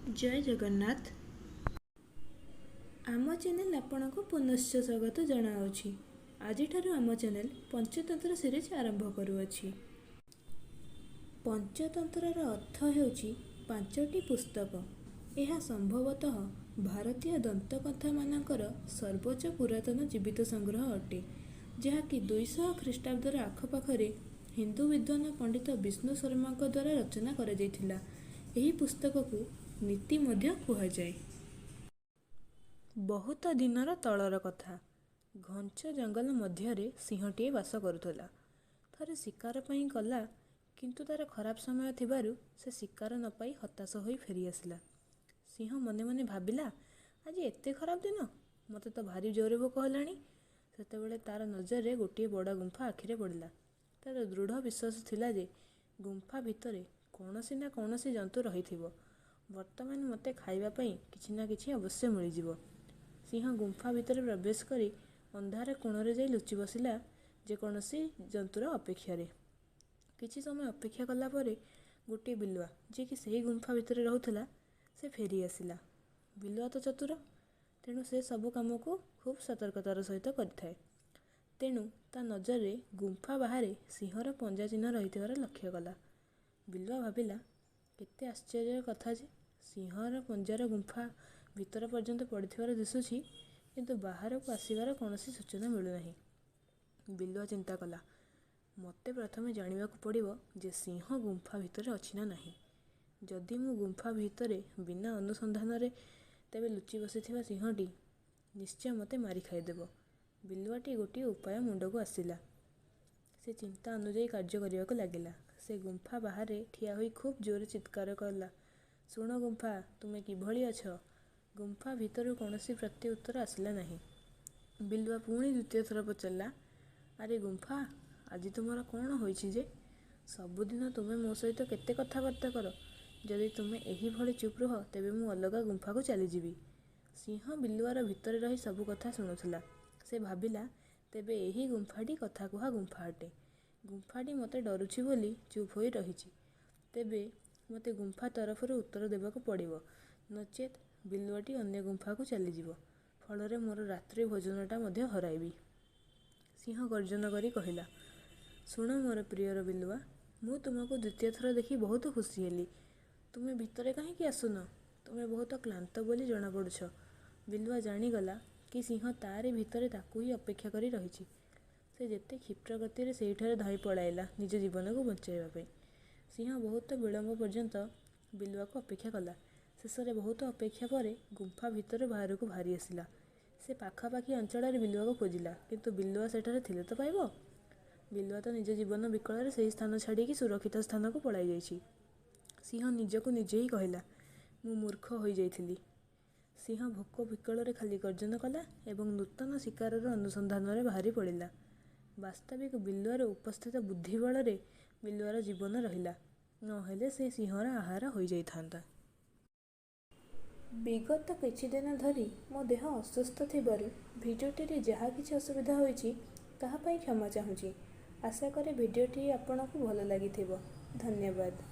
जय जगन्नाथ। आम चैनल आपनको पुनश्च स्वागत जनाऊँगी। आज आम चैनल पंचतंत्र सीरीज आरंभ करुअछि। पंचतंत्रर अर्थ हेउछि पांचटी पुस्तक। यह संभवतः भारतीय दंतकथा मानकर सर्वोच्च पुरातन जीवित संग्रह अटे, जहाँकि 200 ख्रीष्टाब्दर आखपाखरे हिंदू विद्वान पंडित विष्णु शर्मा द्वारा रचना करा जायथिला। एही पुस्तक को नीति मध्य कुहाଯାଏ। बहुत दिनर तलर कथा। घंच जंगल मध्य सिंहटीए बास करुला। थरे शिकार पई गला, किंतु तार खराब समय थिबारु से शिकार न पाई हताश होई फेरी आसिला। सिंह मने मने भाबिला, आज एते खराब दिन, मते तो भारी जोरे भोक हलाणी। सेतेबेले तार नजर गोटे बड़ गुंफा आखिरे पड़िला। तार दृढ़ विश्वास थिला जे गुंफा भितरे कौनसी ना कौनसी जंतु रहिथिबो। वर्तमान मते खाइबा पई किछि ना किछि अवश्य मिलिजिबो। सिंह गुंफा भितर प्रवेश करी अंधार कोणरे जाई लुचि बसिला जे कौनसी जंतुर अपेक्षारे। किछि समय अपेक्षा कला परे गोटे बिलुआ जे कि सही गुंफा भितर रहुथला से फेरी आसिला। बिलुआ तो चतुर, तेणु से सब काम को खूब सतर्कतार सहित करिथाए। तेणु ता नजरे गुंफा बाहरे सिंहर पंजा चिन्ह रहिथिबार लक्ष्य कला। बिलुआ भाबिला, केते आश्चर्य कथा जे सिंहर पंजार गुंफा भितर पर्यंत पड़िथिबार दिसुछि, किंतु बाहर को आसिबार कौनसी सूचना मिलुनाही। बिलुआ चिंता कला, मते प्रथमे जानिबाकु पड़िबो जे सिंह गुंफा भितर अछि ना नाही। जदि मु गुंफा भितरे बिना अनुसंधान रे तेबे लुचि बसिथिबा सिंहटी निश्चय मते मारी खाइदेबो। बिलुआटी गोटे उपाय मुंडको आसिला। से चिंता अनुଯାयी कार्य करबाकु लागिला। से गुंफा बाहरे ठिया होई खूब जोरे चित्कार कला, सुण गुंफा, तुमे किभଳି अछ? गुंफा भितरु कौनसी प्रत्युत्तर आसिला नाही। बिलुआ पुणी द्वितीय थर पचारला, अरे गुंफा, आज तुमर कौन होइछि जे? सबुदिन तुमे मो सहित केते कथाबार्ता कर। जदि तुमे एही भଳି चुप रह, तेबे मु अलगा गुंफा को चलीजिबी। सिंह बिलुआर भितरे रही सबु कथा शुणुथिला। से भाबिला, तेबे एही गुंफाटी कथा कुहा गुंफा अटे। गुंफाटी मते डरुछि बोली चुप होई रहिछि। तेबे मते गुंफा तरफरु उत्तर देबाकु पड़िबो, नचेत बिलुआटी अन्य गुंफा को चलीजिबो। फलरे मोर रात्रि भोजनटा मध्य हराइबी। सिंह गर्जन करी कहिला, सुण मोर प्रियर बिलुआ, मु तुमको द्वितीय थर देखि बहुत खुशी हेली। तुमे भितरे काहेकि आसुन? तुमे बहुत क्लांत बोली जना पड़ुछ। बिलुआ जानिगला कि सिंह तारी भितरे ताकू ही अपेक्षा करी रहिछि। से जेते क्षिप्र गति सेहिठारे धाई पड़ाइला निज जीवन को बचाइबा पई। सिंह बहुत विलंब पर्यंत बिलुआ को अपेक्षा कला। शेषरे बहुत अपेक्षा परे गुंफा भितर बाहर को बाहरी आसिला। से पाखापाखी अंचल बिलुआ को खोजिला, किंतु बिलुआ सेठारे थिले तो पाइबो। बिलुआ तो निज जीवन विकल से स्थान छाड़ी सुरक्षित स्थान को पलाई जाइछि। सिंह निजको निजे ही कहला, मु मूर्ख होई जाइथिली। सिंह भोक विकल खाली गर्जन कला एवं नूतन शिकार अनुसंधान में बाहरी पड़िला। वास्तविक बिलुआर उपस्थित बुद्धि बल बिलुआर जीवन रहिला, नहेले से सिंहर आहार हो जाइथांता। विगत किछि दिन धरी मो देह असुस्थ थिबारु भिडियोटी जहाँ किछि असुविधा होइछि ताहा पई क्षमा चाहूँगी। आशा करे भिडियोटी आपनकु भल लागिथिबो। धन्यवाद।